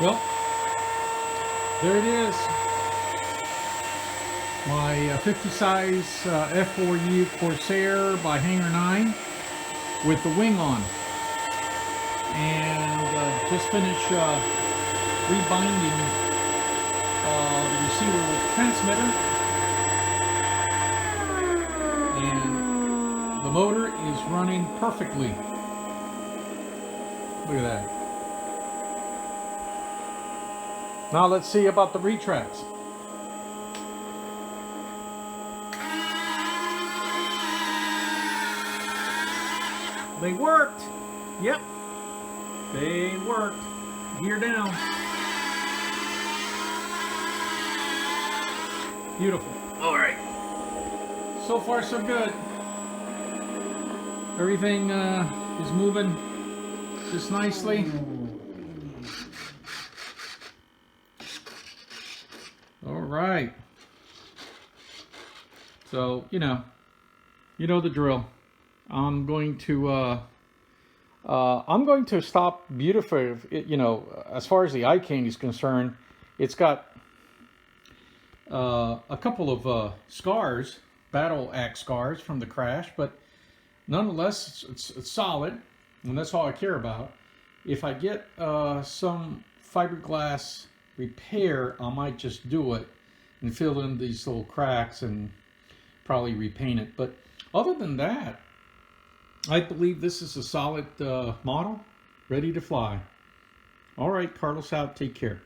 Well, there it is. My 50 size F4U Corsair by Hangar9 with the wing on. And just finished rebinding the receiver with the transmitter. And the motor is running perfectly. Look at that. Now let's see about the retracts. They worked. Yep. They worked. Gear down. Beautiful. All right. So far, so good. Everything is moving just nicely. All right. So, you know the drill. I'm going to stop beautifully. As far as the eye candy is concerned, it's got a couple of scars, battle axe scars from the crash, but nonetheless, it's solid, and that's all I care about. If I get some fiberglass repair, I might just do it and fill in these little cracks and probably repaint it. But other than that, I believe this is a solid model, ready to fly. All right, Carlos out. Take care.